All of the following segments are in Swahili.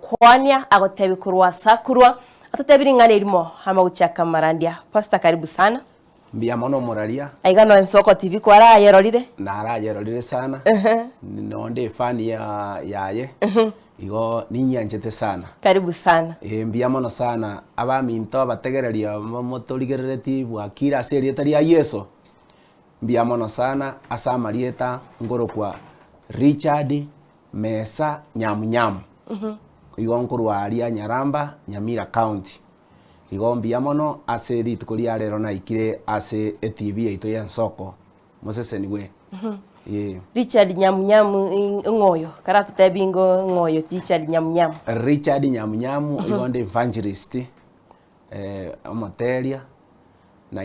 kwanya agotebi kurwa sakurwa atatebiri ngane irimo hama guchaka marandia. Pastor, karibu sana. Mbia mono moraria. Aigano Ensoko TV kwa ara yerorire. Na ara yerorire sana. Nonde fan yaye. Igo ninyanjete sana. Karibu sana. Mbia mono sana. Aba minto abategereria motorigereti bwa kira serieta ria Yesu. Mbia mono sana asa marieta ngoro kwa Richard Mesa Nyamunyamu. Igo nkurwa aria Nyaramba Nyamira County. Igo mbia mono ase ritukuria rero na ikire ase TV yaito ya Ensoko Moseseni we. Richard Nyamunyamu ngoyo karatu tebingo ngoyo Richard Nyamunyamu. Richard Nyamunyamu igo ndi evangelist amateria na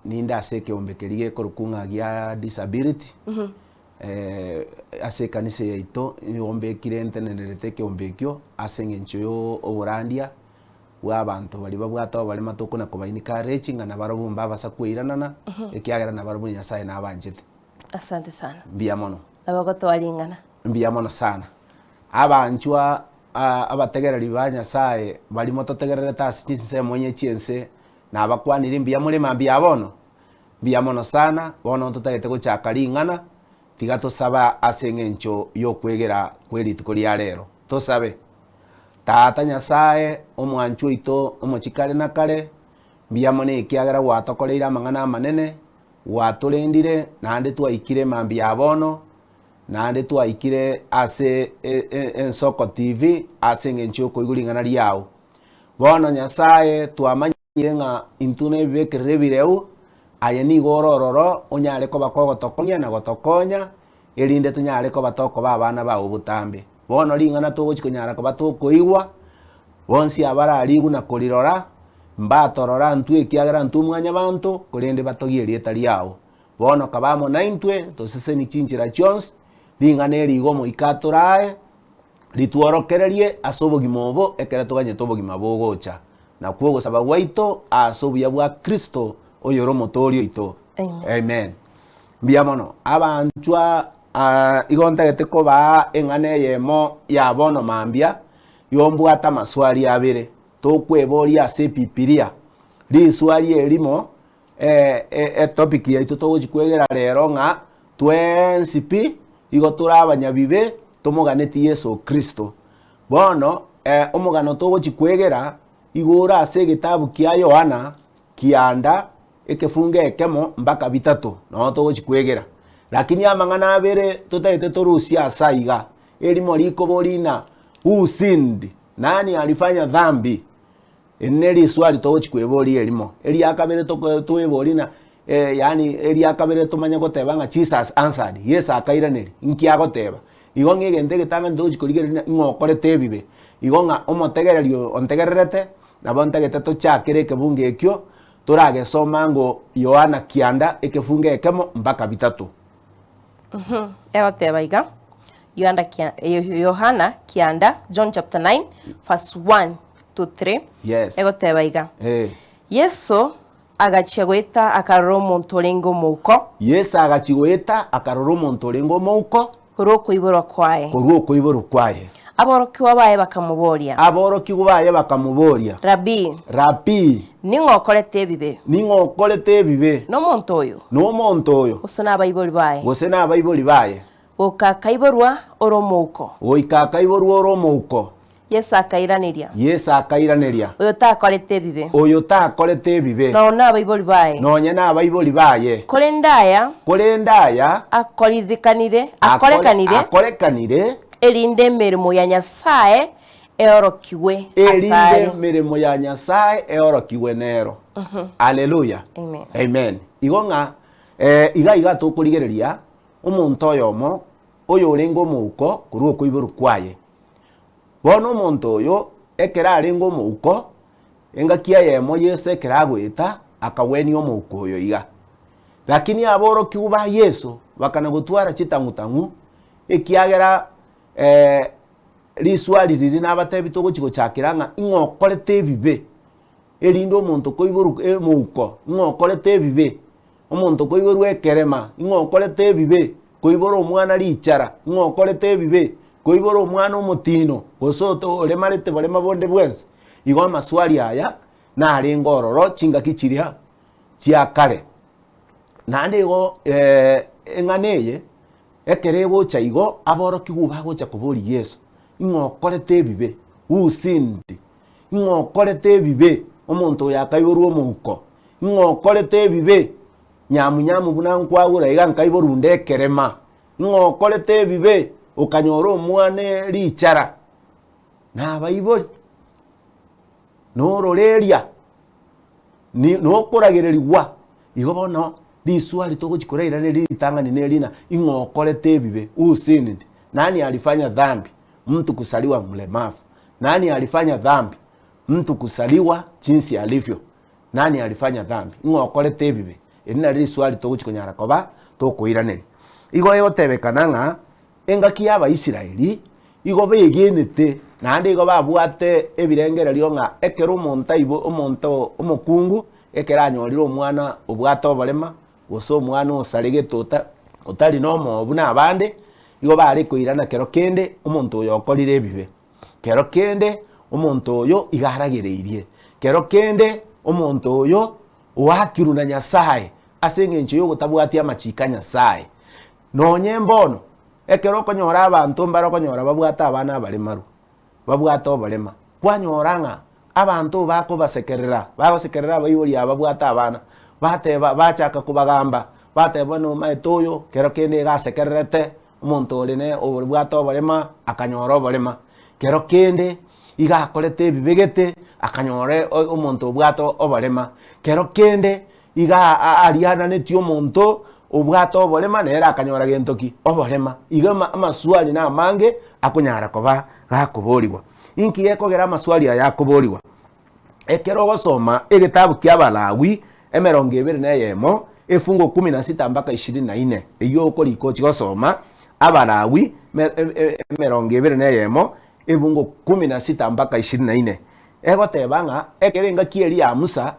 ninde ase kiombekerie korukunga gia disability. Ase kanise yaito iombekire entenerete kiombekio ase ngencho yo oborandia w'abantu bali babwata bali matoko na kubainika reaching na barabumba basa kwiranana ekiagera na barabu Nyasaye na abanjete. Asante sana. Mbia mono. Nabagoto walingana. Mbia mono sana. Abanchwa abategereri ba Nyasaye bali mototegerere tasi se mwenye chiense na abakwanira mbia muri mambia bono. Mbia mono sana bono tutagete guchakalingana tiga tosaba asengencho yo kwegera kweritu ria rero. Tosabe Tata Nyasaye omwanchu ito omochikare na kare mbiyamone ikiagera gwatokoreira amang'ana manene watulendire nande twaikire mambia abono nande twaikire ase Ensoko TV ase ngencho koigulingana riao bono Nyasaye twamanyire ng'a intune bibekere bireu aye ni gorororo onyare ko bakogotokonya na gotokonya erinde tunyare ko batoko babana ba obutambe bono ringana tugochikonyara ko batokoigwa bonsi abararigu na korirora mbatorora ntwe ekiagera ntumwanya bantu kurende batogierie tariao bono kabamo naintwe toseseni chinchira chons ringana erigo moikaturae rituorokererie asobogima obo ekera tuganye tobogima bogocha na kuogo sababu waito asobuya bwa Kristo oyoro motorio ito. Amen. Biamono abanchwa igonta gete ko ba engane yemo ya bono mambia yombwata maswali abere tokweboria ase pipiria riswali erimo topic ya ito togochikwegera rero ng'a twensipi igo turabanyabibe tomoganeti Yesu Kristo bono omogano togochikwegera igora ase gitabu kia Yohana kianda ekefunge ekemo mpaka bitatu no togochikwegera lakini amang'ana abere tutaite torusia saiga elimo liko borina usindi nani alifanya dhambi eneli swali togochikwebori elimo eli akabere toeborina yani eli akabere tomanya gotebanga Jesus answered yes akairaneri inki agoteba igo ngegente getanga ndochikorigera ngokorete bibe igo nga omotegererio ontegererete nabo ntegete tochakere kebunge ekyo turagesoma ngo Yohana kianda ekefunge ekemo mpaka bitatu. Egoteba iga Yohana kianda John chapter 9 verse 1 to 3. Yes. Egoteba iga Yesu agachigweta akaroro omonto orengo mouko. Yesu agachigweta akaroro omonto orengo mouko korwo koiboro kwaye. Korwo koiboro kwaye. Aborokiwa baye bakamuboria. Aborokiwa baye bakamuboria. Rabi. Ningokorete ebibe. Ningokorete ebibe. N'omonto oyo. N'omonto oyo. Gose n'abaibori baye. Gose n'abaibori baye. Okakaiborwa oromouko. Oikakaiborwa oromouko. Yesu akairaneria. Yesu akairaneria. Oyo takorete ebibe. Oyo takorete ebibe. No n'abaibori baye. Nonya n'abaibori baye. Kolendaya. Akorekanire. Elinde mirimo ya Nyasaye eorokiwe asare. Elinde mirimo ya Nyasaye eorokiwe nero. Hallelujah. Amen. Amen. Igonga iga tukurigereria omonto oyomo oyo orengo mouko kurwo koiburu kwaye. Bono omonto oyo ekera arengo mouko engakia yemo Yesu ekera gweta akaweni omouko oyo iga. Lakini aboroki uba Yesu bakana gutwara chitangutangu ekiagera riswali riri n'abatebi togochiko chakiranga ingokorete ebibe erindo omonto koiboru mouko ingokorete ebibe omonto koiboru ekerema ingokorete ebibe koiboro omwana richara ingokorete ebibe koibora omwana omotino osoto olemarete barema bonde bwensi igo amaswali aya nare ngororo chingaki chiria chiakare nande igo eng'aneye ekere egocha igo aboroki bagocha kobori Yesu ing'okorete ebibe usindi ing'okorete ebibe omonto oyo akaiborwa omouko ing'okorete ebibe nyamu buna nkwagora iga nkaiborunde ekerema ing'okorete ebibe okanyora omwana richara nabaibori nororeria nokoragereriwa igo bono riswali togochikoreirane ritang'ani nerina ing'okorete ebibe usindi nani alifanya dhambi mtu kusaliwa mlemavu nani alifanya dhambi mtu kusaliwa jinsi alivyo nani alifanya dhambi ing'okorete ebibe erina riswali togochikonyara koba tokoiraneri igo egotebekana ng'a engaki y'Abaisiraeli igo begenete naende igo babwate ebirengererio ng'a ekero omonto omokungu ekero anyorire omwana obwate oborema gose omwana osaregete otari nomobu na abande igo bare koirana kero kende omonto oyo okorire ebibe kero kende omonto oyo iga aragereirie kero kende omonto oyo oakirwa na Nyasaye ase eng'encho ya ogotabwatia amachiko a Nyasaye nonye mbono ekero okonyora abanto mbare okonyora babwate abana abaremaru babwate oborema kwanyora ng'a abanto bakobasekerera bagosekerera abaibori aba babwate abana bateba bachaka kubagamba bateba no maete oyo kero kende igasekererete omonto orine obwate oborema akanyora oborema kero kende iga akorete ebibegete akanyore omonto obwate oborema kero kende iga ariananeti omonto obwate oborema nere akanyora gentoki oborema iga amaswali na amange akonyara koba gakoboriwa inki gekogera amaswali aya akoboriwa ekero ogosoma egetabu kia Balawi 21 efungo 16 mpaka 24 eyo okoriko chigosoma Abalawi 21 efungo 16 mpaka 24 egoteba ng'a ekero engaki eri ya Musa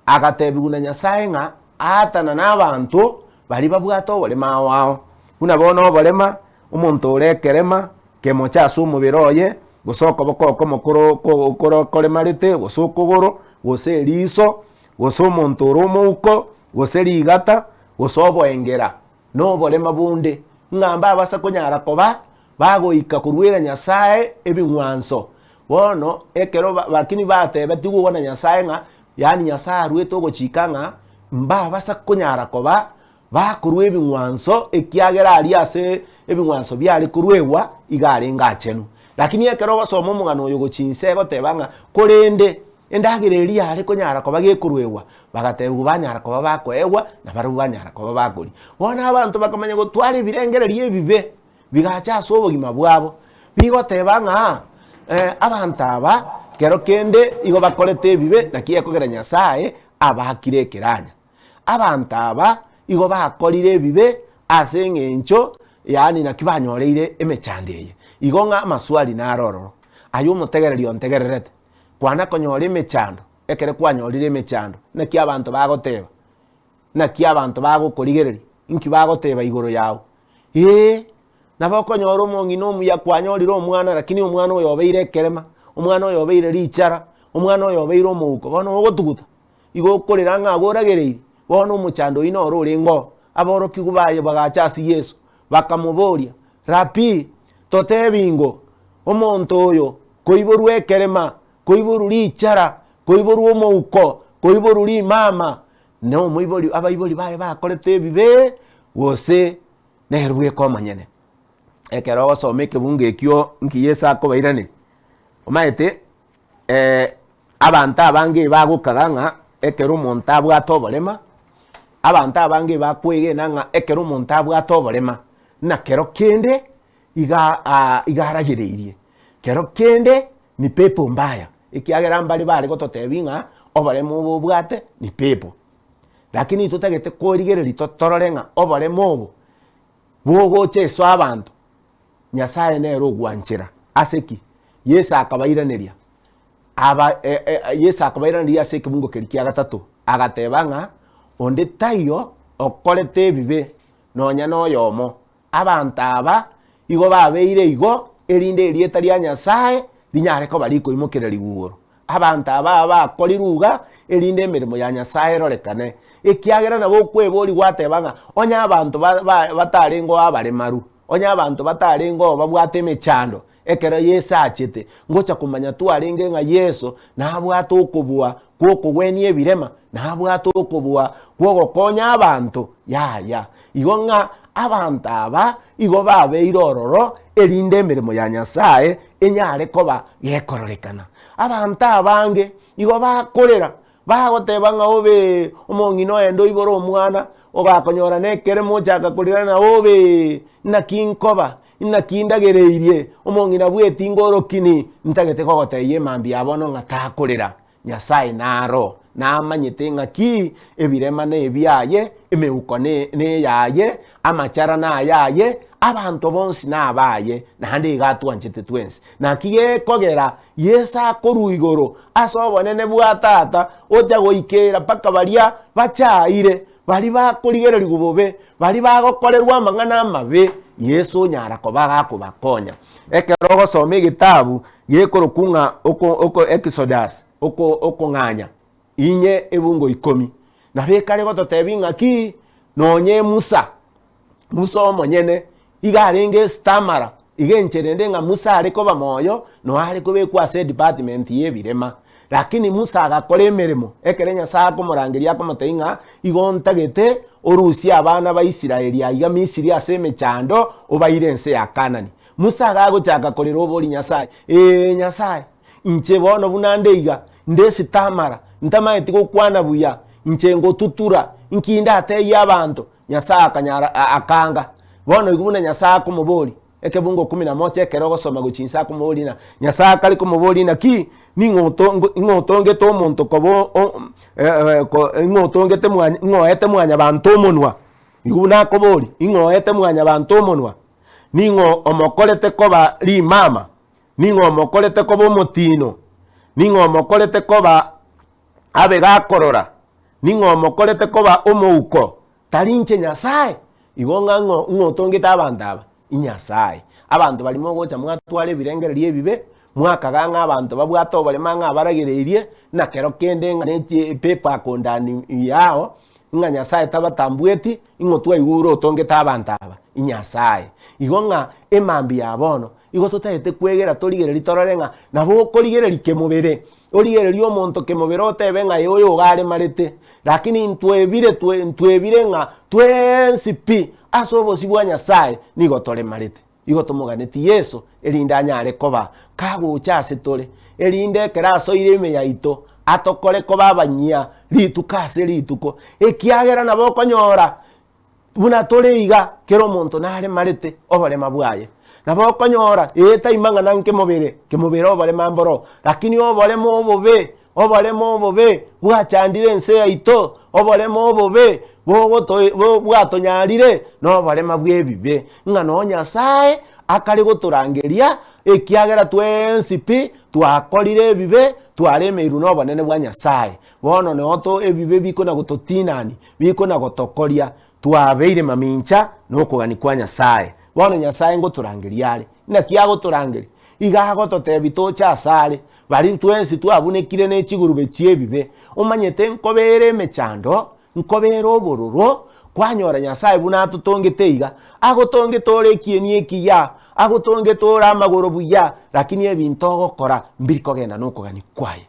agatebiguna Nyasaye ng'a atana n'abantu bari babwate oborema wao buna bono oborema omonto orekerema kemocha ase omobere oye gose okoboko mokoro koremarete gose okogoro gose eriso gose omonto ore omouko gose rigata gose oboengera noborema bunde ng'amba abasa konyara koba bagoika korwera Nyasaye ebing'wanso bono ekero bakini batebeti gukona Nyasaye ng'a yani Nyasaye arwete ogochika ng'a mbabasa konyara koba bakorwa ebing'wanso ekiagera ari ase ebing'wanso biare korwewa igare ngachenu lakini ekero ogosoma omogano oyo gochinsa egoteba ng'a korende endagera eria are konyara koba gekorwewa bagatebwa banyara koba bakoewa na barabwo banyara koba bakori bona abanto bakamanya gotwara ebirengererio ebibe bigacha ase obogima bwabo bigoteba ng'a abanto aba kero kende igo bakorete ebibe naki ekogera Nyasaye abakire ekeranya abanto aba igo bakorire ebibe ase eng'encho yani naki banyoreire emechando eye igo ng'a amaswali narororo ayo omotegereria ontegererete kwana konyora emechando ekere kwanyorire emechando naki abanto bagoteba naki abanto bagokorigereria inki bagoteba igoro yago nabo okonyora omong'ina omuya kwanyorire omwana lakini omwana oyo obeire ekerema omwana oyo obeire richara omwana oyo obeire omouko bono ogotuguta igo okorera ng'a goragereire bono omochando oino ore orengo aboroki baye bagacha ase Yesu bakamoboria rapi totebingo omonto oyo koiborwa ekerema koiborwa richara koiborwa omouko koiborwa rimama no moibori abaibori baye bakorete ebibe gose nerwe komanyene ekero ogosoma ekebungo ekio nki Yesu akobairane omaete abanto abange bagokaga ng'a ekero omonto abwate oborema abanto abange bakwegena ng'a ekero omonto abwate oborema na kero kende iga aragereirie kero kende ni pepo mbaya ekiagera mbari bare gototebi ng'a oborema obo obwate ni pepo lakini tutagete korigereri totorore ng'a oborema obo bogocha eso abanto Nyasaye nero ogwanchera aseki Yesu akabairaneria Yesu akabairaneria ase ekebungo keri kia gatatu agateba ng'a onde taiyo okorete ebibe nonya noyomo abanto aba igo babeire igo erinde erieta ria Nyasaye rinyare koba rikoimokera riguru. Abantu aba bakoriruga erinde emirimo ya Nyasaye rorekane. Ekiagera nabo kwebori gwatebanga onya abantu batarengo abaremaru. Onya abantu batarengo babwate emechando. Ekero Yesu achete ngocha kumanya twarenge nga Yesu nabwate okobua kwokogwenia ebirema nabwate okobua kwogokonya abantu yaya igo nga abantu aba igo babeire ororo erinde emirimo ya Nyasaye enyare koba yekororekana. Abantu abange igo bakorera bagoteba nga obe omong'ina endo iboro omwana ogakonyora nekere mochaka korera na obe nakinkoba nakindagereirie omong'ina bweti ngorokini ntagete kogoteiye mambi abono ngatakorera Nyasaye naro namanyete ng'aki ebirema nebyaye emeuko ne yaye amachara na yaye abantu bonsi nabaye nande gatwanchete twensi nakige kogera Yesa koruigoro asobonene bwatata oja goikera paka baria bachaire bari bakorigera gubobe bari bagokorerwa amang'ana amabe Yesu nyara kobaga kubakonya ekero gosoma egitabu gekorokunga oko Exodus oko ng'anya inye ebungo 10 na bekare gototebi ng'aki nonye Musa omonyene igarenge stamara igencherende nga Musa ariko bamoyo no ariko bekwase department yebirema lakini Musa agakora emeremo ekere Nyasaye akomorangeria komoteinga igontagete orusi abana ba Isiraeli aiga Misiri ase emechando obaire ense ya Kanani. Musa agagochaka korera obori Nyasaye Nyasaye inche bono bunandeiga ndesi tamara ntamaeti gokwana buya inche ngotutura inkinda ateye abantu Nyasaye akanyara akanga bono igubuna Nyasaye akomobori ekebungo 11 ekero gosoma guchinsa kumobori na Nyasaye kali kumobori na ki ningotonge to omonto kobo ingotongete mwanya ngoete mwanya bantu omonwa igubuna kobori ingoete mwanya bantu omonwa ningo omokorete koba limama ningo omokorete koba omotino ningo omokorete koba abe gakorora ningo omokorete koba omouko tarinche Nyasaye igonga ngotongete abantu aba Nyasaye abantu balimo gocha mwatwale ebirengereria ebibe mwakaganga abantu babwata obaremanga abaragereirie na kero kende nga nechi pepa kondani yao nga Nyasaye tabatambweti ingotwa iguro otongete abantu aba Nyasaye igonga emambi yabono igo totete kwegera torigereri tororenga nabo korigereri kemobere origereri omonto kemobere otebenga yoyo gare marete lakini ntwebire nga twensipi asobosi bwa Nyasaye nigo tore marete igo tomoganeti Yesu erinda anyare koba kagucha asetore erinde keraso ireme yaito atokore koba abanyia ritukase rituko ekiagera nabo konyora buna tore iga kero monto nare marete obare mabwaye nabo konyora imanga nanke kemobere obare mamboro lakini obare mobobe bwachandire ense yaito obare mobobe bwatonyarire no barema bwebibe ngano Nyasaye akari goturangeria ekiagera twensipi twakorire ebibe twaremeiru no banene bwa Nyasaye bono neoto ebibe biko na gototinani biko na gotokoria twabeire mamincha no kugani kwa Nyasaye bono Nyasaye ngoturangeria ari na kiago turangeri igago totebitocha asale bari twensi twabunekire n'ekigurube kyebibe umanyete nkobere mechando nkobera obororo kwanyora Nyasaye buna tutongete iga agotongete orekienie kiya agotongete ora amagoro buya lakini ebintu ogokora mbiri kogenda nokogani kwaye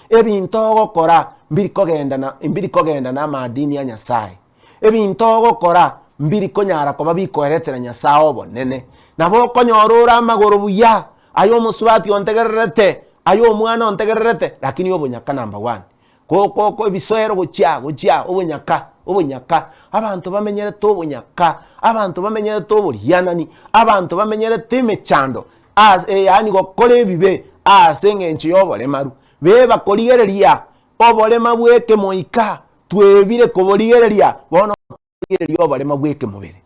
ebintu ogokora mbiri kogenda na madini ya Nyasaye ebintu ogokora mbiri konyara koba bikoeretera Nyasaye obonene nabo konyora ora amagoro buya ayo musubati ontegererete ayo omwana ontegererete lakini obonyaka number 1 koko ebisoero gochia obonyaka abantu bamenyere to obonyaka abantu bamenyere to oborianani abantu bamenyere temechando yani gokora ebibe engenchi yoboremaru beba korigereria oborema bweke moika twebire koborigereria bono korigereria oborema bweke mobere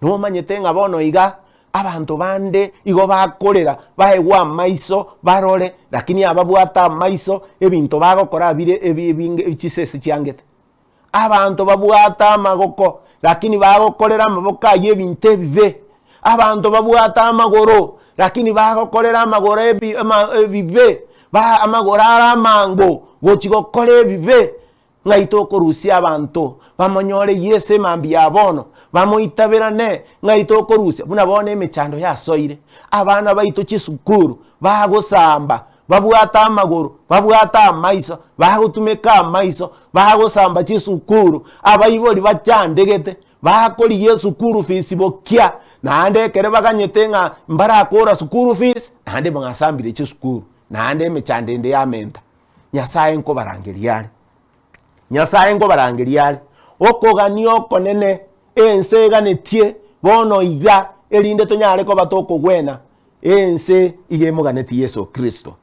no manyete nga bono iga abantu bande igo bakorera baegwa maiso barore lakini ababwata maiso ebinto bagokora bire ebichisese chiangete abantu babwata magoko lakini bagokorera amaboka yebinte bibe abantu babwata amagoro lakini bagokorera amagoro ebibe ba amagoro aramango gochigokora ebibe ngaito korusia abantu bamonyore Yesu mambi yabono bamoitabirane ngaito korusia buna bone emechando yasoire abana baito chisukuru bagosamba babwata amagoro babwata amaiso bagotumeka amaiso bagosamba chisukuru abayibori bachandegete bakori Yesu kuru fees bokia nande kere baganyete nga mbara akora sukuru fees nande bangasambire chisukuru nande mechandende yamenda Nyasaye nko barangeriare Nyasaye ngo barangeriare okoganio konene ense ganetie bono iga elinde tonyare ko batoko gwena ense igemo ganeti Yesu Kristo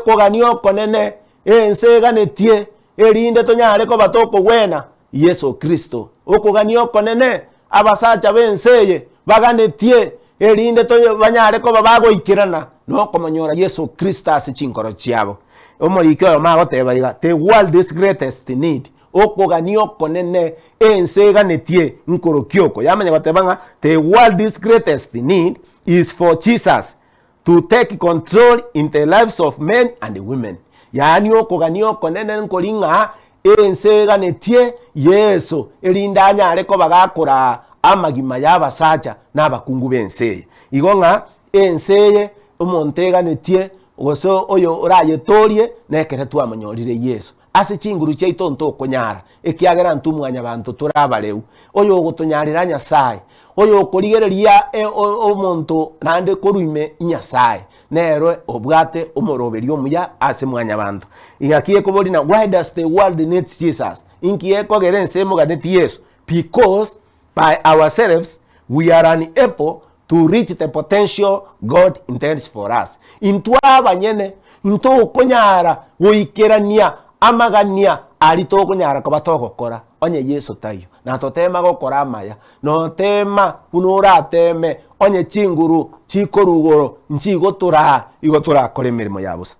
koganio konene ense ganetie elinde tonyare ko batoko gwena Yesu Kristo okoganio konene abasacha benseye baganetie elinde to banyare ko babago ikirana no komonyora Yesu Kristo asichinkoro chiabo omorikyo magoteba iga the world's greatest need okoganio konene ensega netie nkorokioko yamanya batebanga the world's greatest need is for Jesus to take control in the lives of men and women yani okoganio konene nkolinga ensega netie Yesu elindanya areko bagakora amagima yabasacha nabakungu benseye igonga enseye omontega netie oso oyo orayetorie nekere twamonyorire Yesu ase chinguru chaito ntokonyara ekiagera ntumwanya abantu turabareu oyo gotonyarira Nyasaye oyo okorigereria omonto nande koruime Nyasaye nero obwate omoroberio muya ase mwanya abantu igakie koborina why does the world need Jesus inkie kogere nsemo ganeti Yesu because by ourselves we are unable to reach the potential God intends for us. Intwa banyene into konyara woikerania amagania alito konyara ko batogokora onye Yesu tayo na totema gokora amaya no tema kunura teme onye chinguru chikorugoro nchigotura igotura kore mirimo yabusa.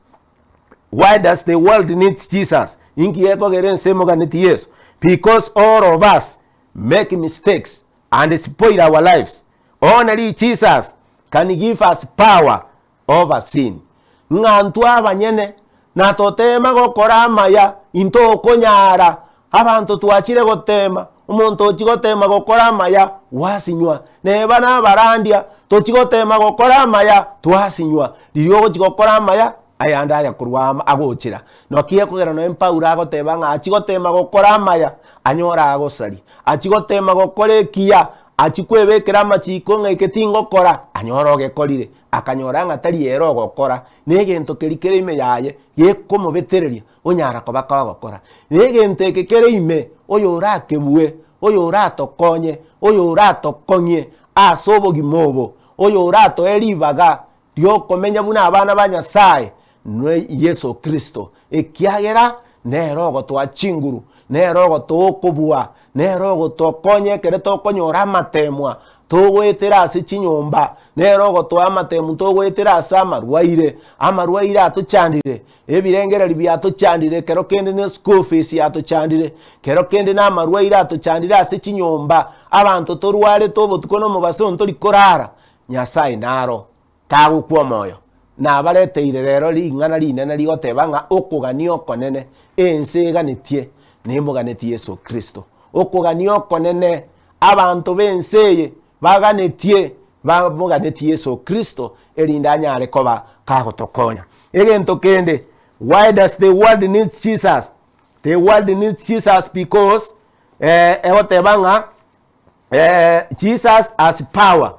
Why does the world need Jesus? Inki eko geren semo ganeti Yesu because all of us make mistakes and spoil our lives. Only Jesus can give us power over sin. Ngantu abanyene na totema gokora amaya into konyara abantu tuachire gotema umuntu chigotema gokora amaya wasinywa neba na barandia tochigotema gokora amaya twasinywa liryo chigokora amaya ayanda ya kurwama agochira nokie kugera no empaura agoteba nga achigotema gokora amaya anyora agosari achigotema gokore kia achikwebekera amachiko ng'eketingo kora anyoroge korire akanyora ng'atari ero gokora negento kerikere ime yaye yekomobetereria onyara kobaka gokora negento ekekere ime oyo rakebue oyo ratokonye oyo ratokonye asobo gimobo oyo rato eribaga ryokomenya buna abana ba Nyasaye nwe Yesu Kristo ekiagera nerogo twachinguru nerogo tokobua nerogo tokonye kere tokonyora matemwa togwetera ase chinyomba nerogo to amatemu togwetera ase amarwaire atochandire ebirengereri byatochandire kero kende ne school fees yatochandire kero kende na amarwaire atochandire ase chinyomba abantu torware tobotukono mubase ontorikorara Nyasaye naro tagukwa moyo na bareteire rero lingana linene ligoteba nga okuganio konene ensega netie nemuganetie Yesu Kristo okuganio konene abantu benseye baganetie bamuganetie Yesu Kristo elindanya arekoba kagotokonya egento kende why does the world need Jesus? The world needs Jesus because egoteba nga Jesus has power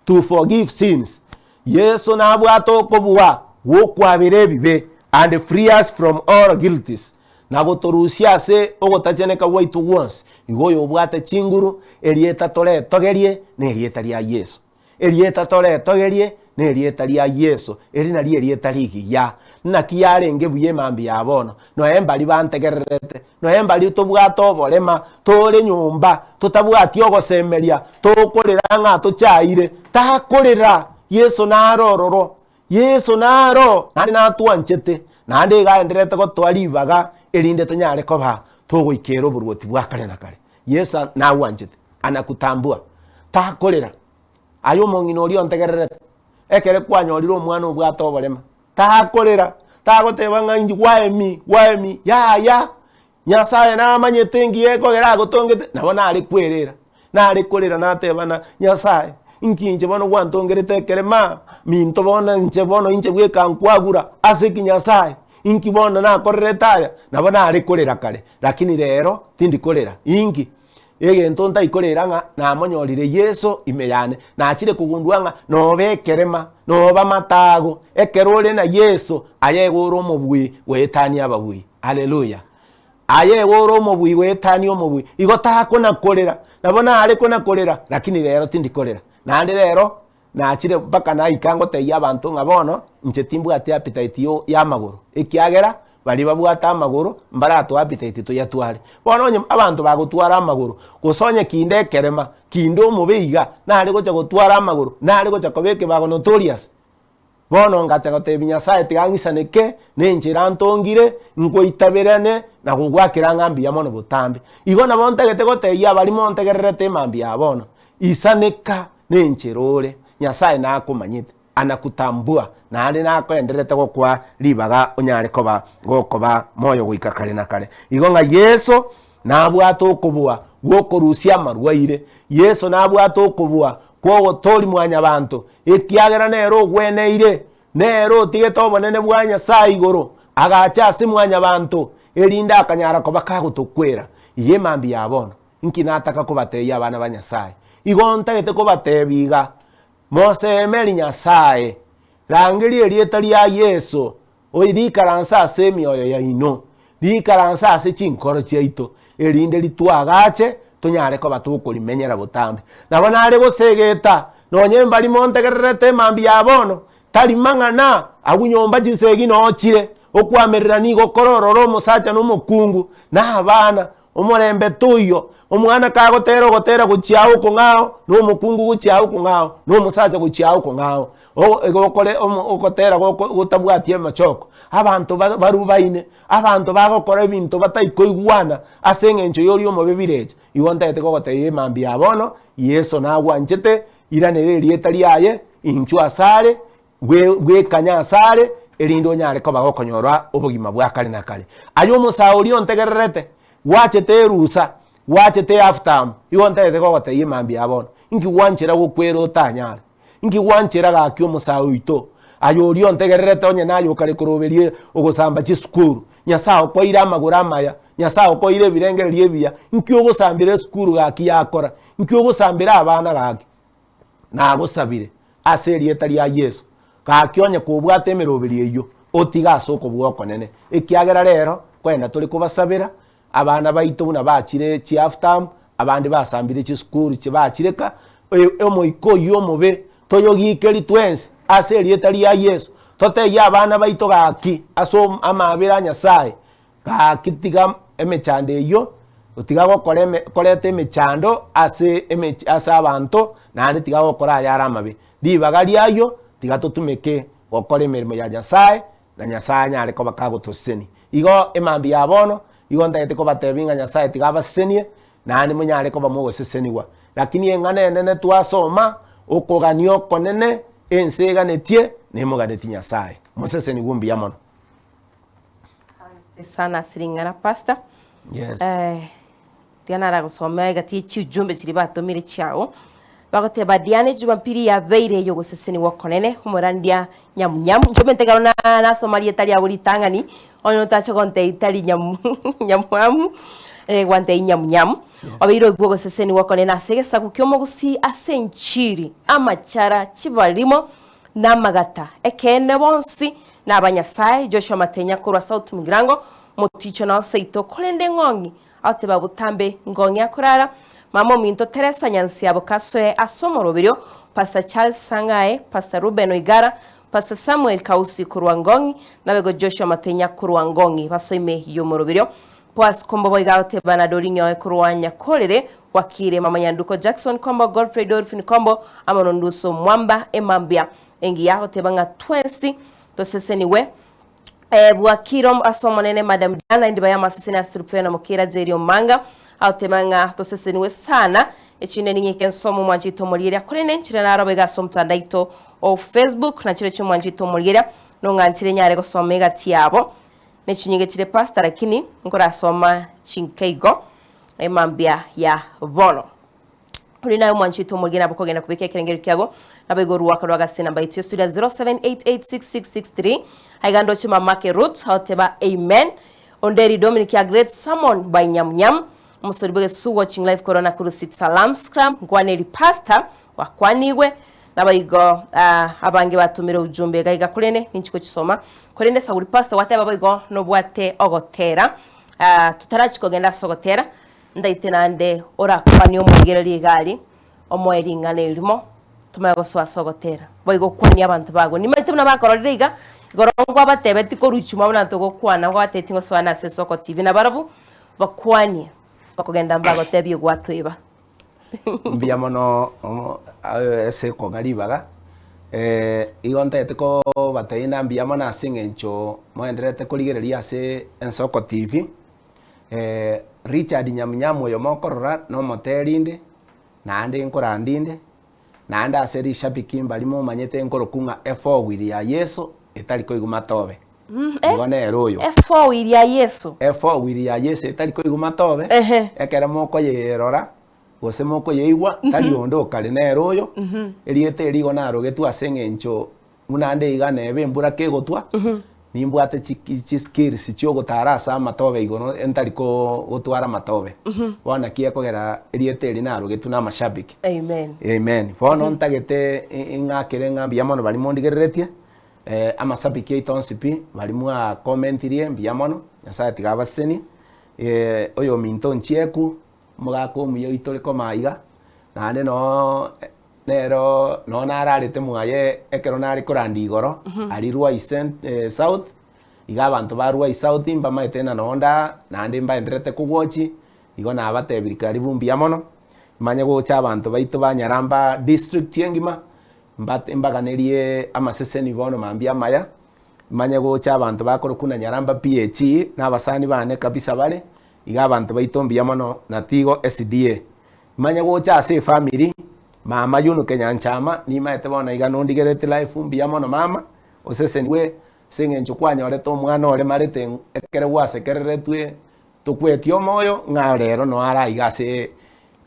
to forgive sins. Yesu nabwato okobua wokwabire bibe and free us from all guilties. Nagotorusia se ogotacheneka waitu once. Igoyo obwate chinguru elieta tore togerie ne elieta lia Yesu. Elieta tore togerie ne elieta lia Yesu. Elina lia elieta ligi ya. Nakiyare ngebuye mambi yabono. No embali bantegerete. No embali tobwato bolema tole nyumba totabwati ogosemeria tokorera nga tochaire takorera Yesu narororo Yesu naro nari natuanchete nande gaenderete gotwaribaga elinde tonyare koba togoikero burwoti bwakare nakare Yesu nawanchete anakutambua takorera ayo mongino ori ontegererete ekere kwanyorire omwana obwate oborema takorera tagoteba inji waemi ya Nyasaye namanyete ngiye kogera agotongete nabo nari kwerera nari korera natebana Nyasaye inkinje bono gwantongerete kerema minto bona nche bono inche bweka nkwagura asiki Nyasaye inki bono nakorere taya nabo nari korera kare lakini rero tindi korera inki egento ntaikorera nga namonyorire Yesu imeyane nachire kugundwa nga nobekerema noba matago ekerore na Yesu ayegoro omobui wetani ababui haleluya ayegoro omobui wetani omobui igota kona korera nabona ari kona korera lakini rero tindi korera nandi rero nachire mpaka na ikango te abantu nga bono nche timbu ate appetite yo yamaguru ekiagera bali babwata amaguru mbarato appetite to yatware bono nye abantu bagutwara amaguru kusonye kinde kerema kindo mubiga nari gocha gutwara amaguru nari gocha kobeke bago notorious bono ngacha gotebi Nyasaye tigangisaneke nenjira ntongire ngoitaberane na kugwakira ngambi ya mono butambe igona bontegete goteya bali montegererete mambi ya bono isaneka nencherore Nyasaye nakumanyite anakutambua na ari nakoenderete gokwa libaga onyare koba gokoba moyo gwika kare na kare igonga Yesu nabwato okubua gokorusia marwaire Yesu nabwato okubua kwogo tori mwanya bantu ekiagera nero gweneire nero tigeto bonene bwa Nyasaye igoro agacha ase mwanya bantu erinda akanyara koba kagutukwera iye mambi yabono inki nataka kubateya abana ba Nyasaye igonta gete kubatebiga Mose meri Nyasaye rangiri erieta lya Yesu oirikaransa ase mioyo ya ino rikaransa ase chinkoro chiaito erinde litwagache tonyare ko batukulimenyera butambe nabona ari gosegeta nonyemba limontegererete mambi yabono tali mangana agunyomba chisegi nochire okwamerera nigo korororo musacha no mukungu na abana omorembe tuyo omwana kagotera gotera guchiao kungao no mukungu guchiao kungao no musacha guchiao kungao egokore okotera gotabwatie machoko abantu barubaine abantu bagokora ebintu bataikoigwana asengencho yori omobebireje iwontaete gogoteye mambi yabono Yesu nagwanchete iranere rieta liaye inchu asare gwekanya asare erindo nyare ko bagokonyorwa obugima bwa kare na kare ayo musauri ontegererete wachete rusa wachete aftam iwontaete gogoteye mambi yabono ingi wanchira gokwera otanyara ingi wanchira gakyo musauito ayori ontegererete onye nayo kare kuroberie ogosamba chisukuru Nyasaye koira amagura amaya Nyasaye koire birengere liebia inki ogosambire sukuru gaki yakora inki ogosambira abana gaki na gosabire aseri etari ya Yesu gakionye kubwate emeroberie iyo otiga soko bwoko nene ekiagera rero kwenda tuli kubasabira abana baito buna bachire chi aftam abandi basambire chisukuru chibachireka omoiko yo mobe toyogikeri twensi aseri etari ya Yesu tote ya abana baito gaki aso amabira Nyasaye gaki tiga emechande iyo utiga gokora korete emechando ase abantu nandi tiga gokora yara amabe libaga lyayo tiga totumeke gokora emirimo ya Nyasaye na Nyasaye nyare ko bakagotoseni igo emambi yabono igo ndagete ko batebinga Nyasaye tiga basenie nandi munyare ko bamugoseseniwa lakini engane nene twasoma okoganio konene enseganetie nemuganeti Nyasaye museseni gumbi yamono sana siringana pastor yes tiana gusoma gati chijumbe chiri batomire chao bagoteba Diane Jumampiri ya beire yo guseseni wakonene umurandia nyamunyamu njome ntegarona na Somalia tali aburi tangani ono tacho konte itali nyamuamu gwante nyamunyamu obiro ibwo guseseni wakonene asegesa kukyomo gusi asenchiri amachara chibalimo namagata ekene bonsi n'abanyasaye Joshua Matenya kurwa South Migrango muticho na seito kolende ngongi ate babutambe ngongi akurara mamo minto Teresa Nyansi abokaswe asomorobiro Pastor Charles Sangae Pastor Ruben Oigara Pastor Samuel Kausi kurwa ngongi nabego Joshua Matenya kurwa ngongi basoime yomorobiro Poas kombo boigaote banadorinyo kurwa nyakolere wakire mama Nyanduko Jackson kombo Godfrey Dolphin kombo amononduso mwamba emambia engi yao tebanga 20 toseseniwe bwakirom asomonene Madam Diana ndibaya maseseni asurupena mukira Jerio Manga au temanga toseseniwe sana echine ninye kensomo mwanjito mulira kurene nchire naro bega somtandaito o Facebook na chire cyo mwanjito mulira no nganchire nyare gosoma igati yabo nechinyige chire pastor lakini ngora soma chinkeigo emambia ya bono uri nayo mwanjito mulira bukogenda kubika kirengero kyago nabego karwa gasina baitio studio 07886663 haigando chima make root hoteba amen onderi Dominic ya great summon by nyamnyam musoriboge su watching live corona kurusit salam scrum ngwaneri pastor wakwaniwe nabayigo abange batumira ujumbe gaiga kurene ninchiko kisoma kurene sawuri pastor wateba bayigo no bwate ogotera tutarachiko genda sogotera ndaitenande ora kwani omwegereri gali omoeringane irimo tumago swasogotera bayigo kwani abantu bago nimatemna bakororiga gorongo abatebeti ko ruchuma bunanto go kwana ngo atetingo swana se Soko TV na barabu bakwani bakogenda mbago tebye gwatwiba mbia mono ese ko garibaga igonte teko bateina mbia mona singencho moenderete kurigereria ase Soko TV Richard Nyamnyamo yo mokorora no moterinde nande nkorandinde nanda aseri shabiki mbalimo manyete nkorokunga F4 wili ya Yesu etaliko igumatobe ngone eroyo F4 wili ya Yesu wili ya Yesu etaliko igumatobe ekera moko yerora gose moko yeigwa tali ondo kale na eroyo eriete erigo naro getu asengencho munande igane ebe mbura kegotwa nimbwate chiskills chyo gotara sa matobe igono entaliko gotwara matobe bona kiekogera eriete eri naro getu na mashabiki amen bono ntagete ingakere ngambia mono bali mondigereretie amasabiki itonsipi bali mwa commentirie mbia mono nyasaye tigabaseni oyo minto nchieku mugako muyo itoreko maiga nane no nero no nararete mwaye ekero nari korandi igoro ari Rua South iga abantu ba Rua South imba maitena nonda nande mba endrete kugwochi igo na abatebiri karibu mbia mono manye gocha abantu baito banyaramba district yengima mbaganerie amaseseni bono mambia maya manye gocha abantu bakorokuna nyaramba PH n'abasani bane kabisa bale iga abantu baito mbia mono natigo SDA manye gocha ase family mama yuno kenyanchama ni maete bona iga nondigerete life mbia mono mama oseseni we singencho kwanyore to mwana ole marete ekere wasekereretwe tukwetio moyo ngarero no ara iga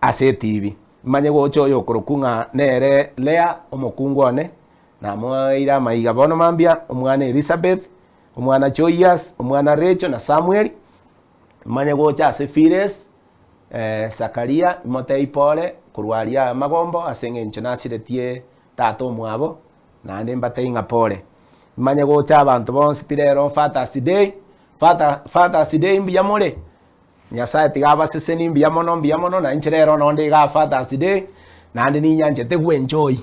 ase TV manye gocho yo korokunga nere Lea omokungwane na moira maiga bono mambia omwana Elizabeth omwana Joyas omwana Rachel na Samuel manye gocha ase Fires Zakaria motei pole kurwaria magombo asengencho nasiretie tato mwabo nande mbatei ngapole manye gocha abantu bonse pirero Father's Day mbia more nyasaye tigaba seseni mbia mono na nchirero nonde ga Father's Day nande ni nyanje te enjoy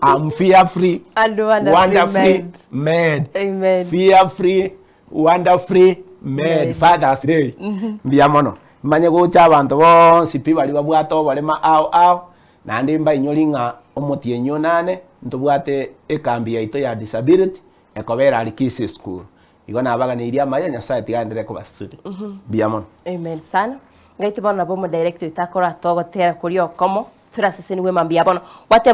I'm fear free and wonderfully made amen fear free wonderfully made Father's Day mbia mono manye gocha abantu bonse pibali babwato balema ao nande mba inyolinga omotienyo nane ntobwate ekambi yaito ya disability ekobera alikisi school igona abaganiria maya nyasaye tigandire ko basuri biamon amen sana ngaite bona bomo director itakora togotera kuri okomo turaseseni we mambia bono wate